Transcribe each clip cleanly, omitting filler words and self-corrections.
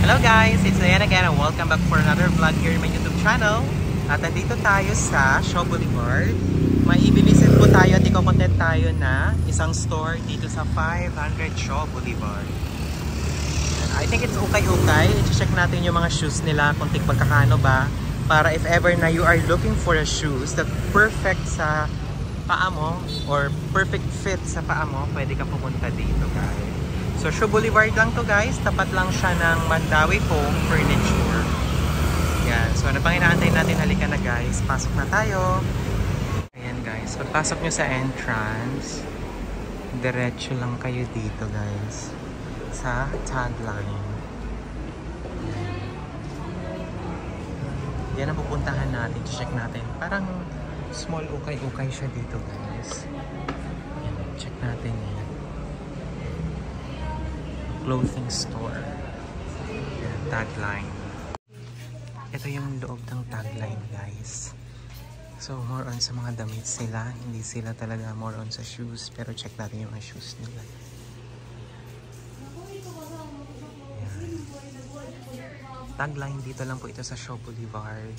Hello guys, it's Ayan again and welcome back for another vlog here in my YouTube channel. At nandito tayo sa Shaw Boulevard. May i-visit po tayo at iko-content tayo na isang store dito sa 500 Shaw Boulevard. And I think it's okay. I-check natin yung mga shoes nila kung magkakano ba. Para if ever na you are looking for a shoes that perfect sa paa mo or perfect fit sa paa mo, pwede ka pumunta dito guys. So, Shaw Boulevard lang to guys. Tapat lang siya ng Mandawi Home Furniture. Yan. So, ano pang inaantay natin? Halika na guys. Pasok na tayo. Ayan guys. Pagpasok nyo sa entrance, diretso lang kayo dito guys. Sa tagline. Yan ang pupuntahan natin. Check natin. Parang small ukay-ukay siya dito guys. Yan. Check natin yan. Clothing store. Yan, tagline. Ito yung loob ng tagline guys. So more on sa mga damit sila. Hindi sila talaga more on sa shoes. Pero check natin yung mga shoes nila. Yan. Tagline dito lang po ito sa Shaw Boulevard.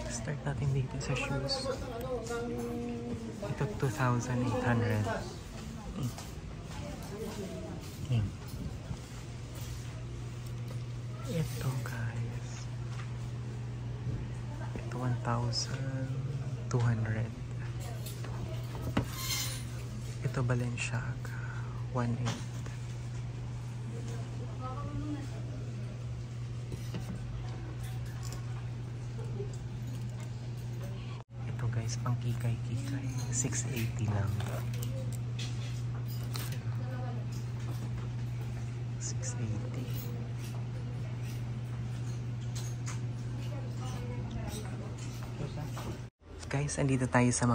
Start natin dito sa shoes. Ito 2,800. Ito guys, ito 1,200. Ito Balenciaga 1,800. Ito guys, pang kikay-kikay 680 lang. 680. Guys, andito tayo sa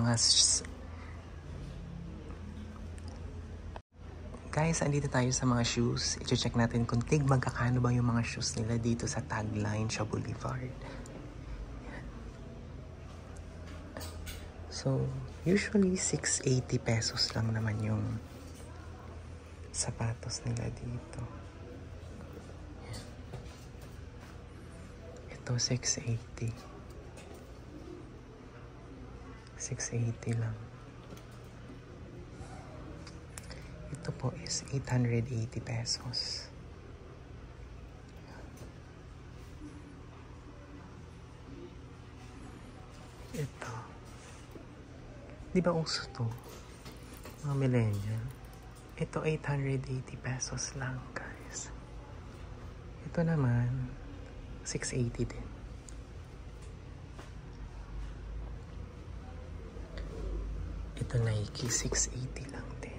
mga shoes. I-check natin kung magkakano ba yung mga shoes nila dito sa tagline Shaw Boulevard. Yan. So, usually 680 pesos lang naman yung sapatos nila dito. Yan. Ito 680. 680 lang. Ito po is 880 pesos. Ito. Di ba uso to? Mga millennial. Ito 880 pesos lang guys. Ito naman 680 din. Ito Nike, 680 lang din.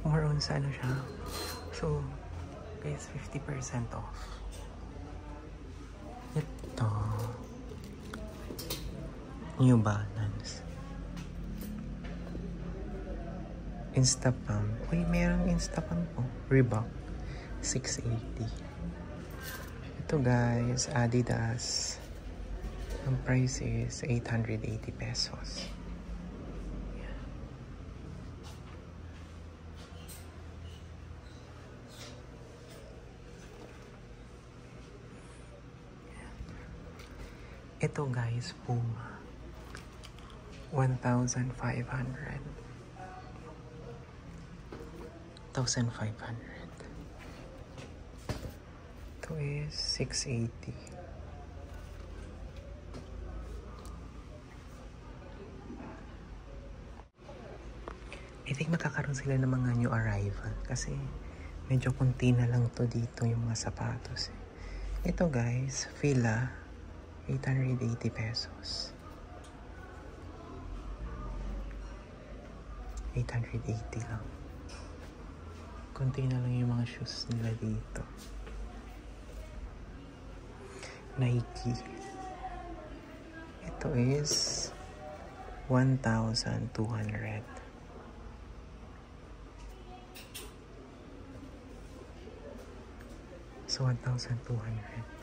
More on sa ano siya. So, guys, 50% off. Ito. New Balance. Instapump. Uy, merong Instapump po. Reebok. 680. Ito guys, Adidas. Ang price is 880 pesos. Ito guys, Puma. 1,500. 1,500. Ito is 680. I think makakaroon sila ng mga new arrival kasi medyo kunti na lang to dito yung mga sapatos. Ito guys, Fila. 880 pesos. 880 lang. Kunti na lang yung mga shoes nila dito. Nike. Ito is 1,200. So 1,200.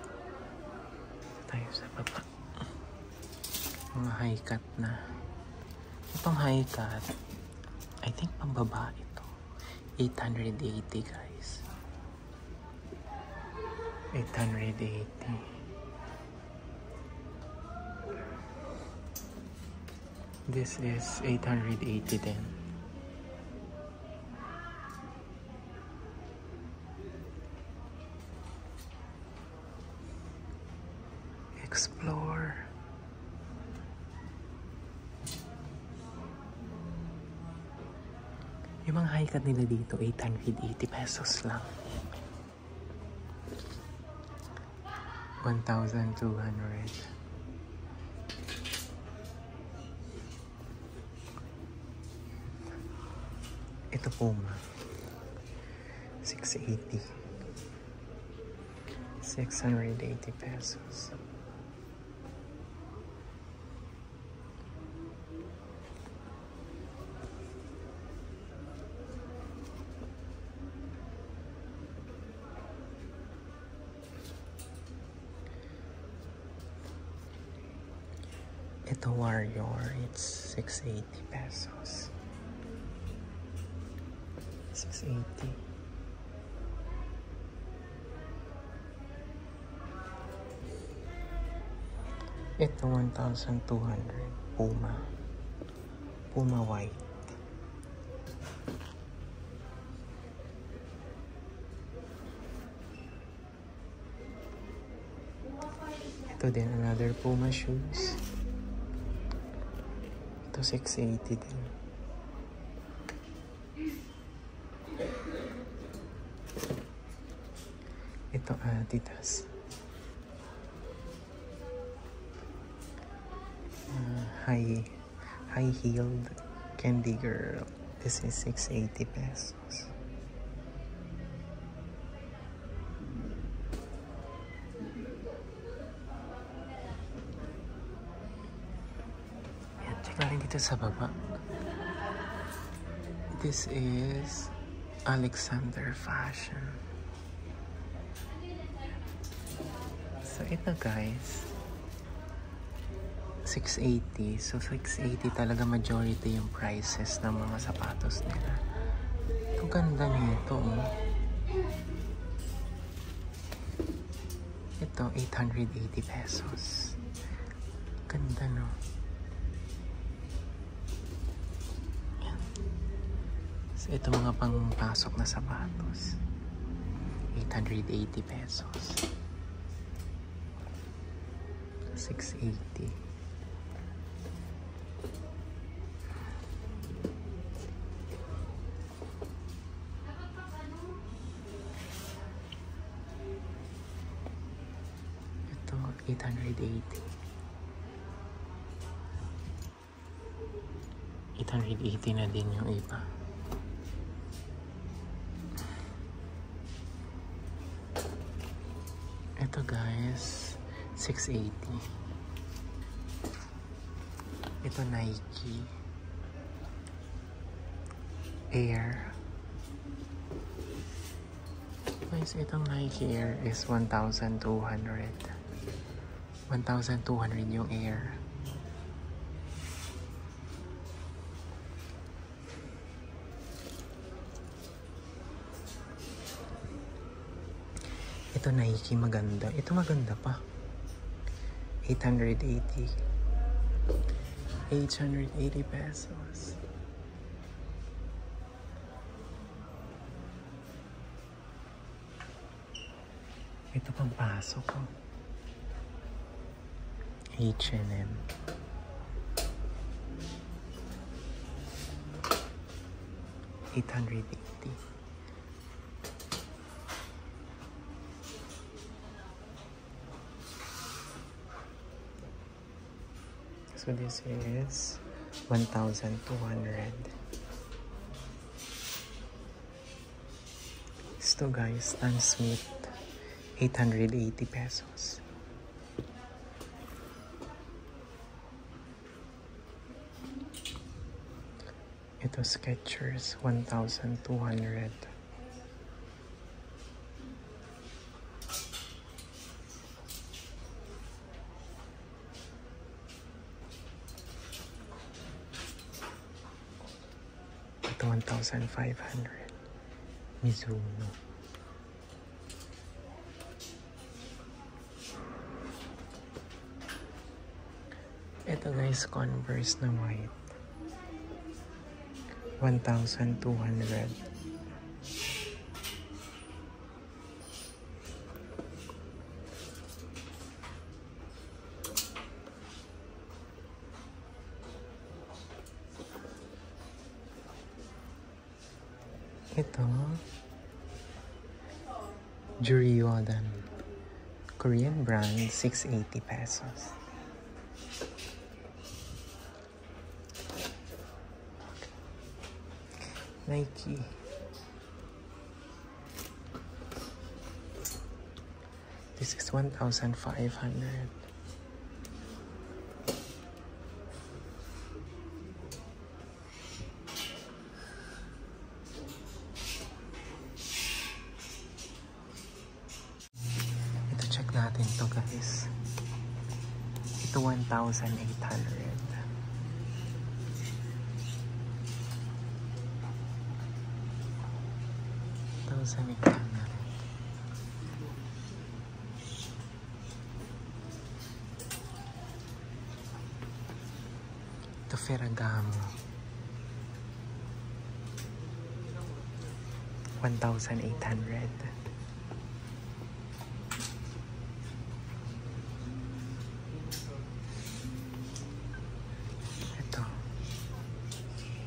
Tayo sa baba. Mga high cut na. Itong high cut, I think pambaba ito. 880 guys. 880. This is 880 then. Explore. Yung mga high cut nila dito, 880 pesos lang. 1,200. Ito Puma. 680. 680 pesos. Ito Warrior, it's 680 pesos. 680. Ito 1,200. Puma. Puma white. Ito din another Puma shoes. Ito 680 din. Ito Adidas. High heeled candy girl. This is 680 pesos. Yan, check natin dito sa baba. This is Alexander Fashion. So ito guys, 680. So 680 talaga majority yung prices ng mga sapatos nila. Ito ganda nito. Ito 880 pesos. Ganda no. Yan. So ito mga pangpasok na sapatos. 880 pesos. 680. Ito 880. 880 na din yung iba. Ito guys, 680. Ito Nike Air. Guys, itong Nike Air is 1,200. 1,200 yung Air. Ito Nike maganda. Ito maganda pa. 880. 880 pesos. Ito pang pasok ko. H&M. $880. So this is 1,200. Ito guys, Stan Smith, 880 pesos. Ito Skechers, 1,200. Ito 1,500. Mizuno. Ito guys, Converse na white. 1,200. Ito, Jordan. Korean brand, 680 pesos. Nike. This is 1,500. Check natin to guys. Ito 1,800. 1,800. Ito Ferragamo. 1,800.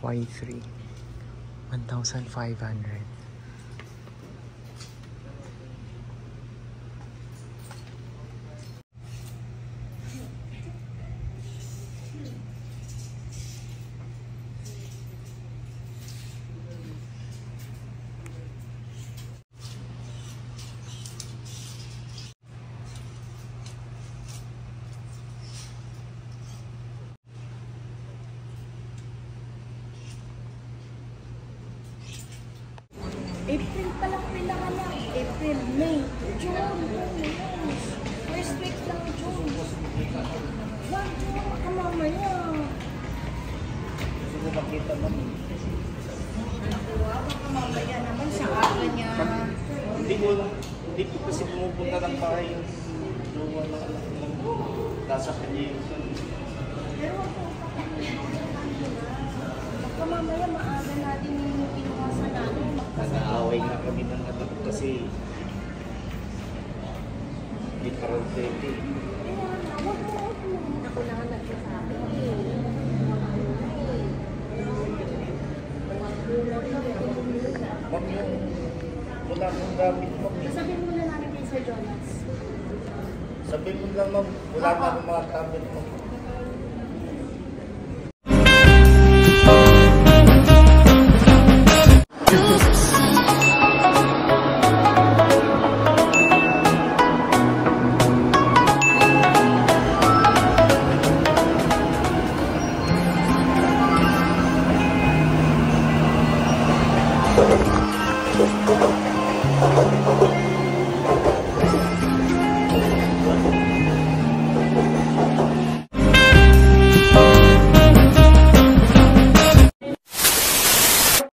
Y3 1,500. April pa lang pinanganak. April, May, June. First week lang June. Wag mo ka mamaya. Gusto mo makita mo? Nakuha ka mamaya naman sa aga niya. Hindi ko kasi pumupunta ng bahay yung luwa na nasa kanya yung Pero wag mo ka mamaya maaga natin yung inuwasan natin. nag-aaway na kami ng anak ko kasi hindi pa rin pwede. Wag mo. Ako na nga nagsasabi. Ma'am, yung wala akong gamit mo. Sasabihin mo na namin kay Sir Jonas. Sabihin mo lang ma'am, wala na akong mga gamit mo.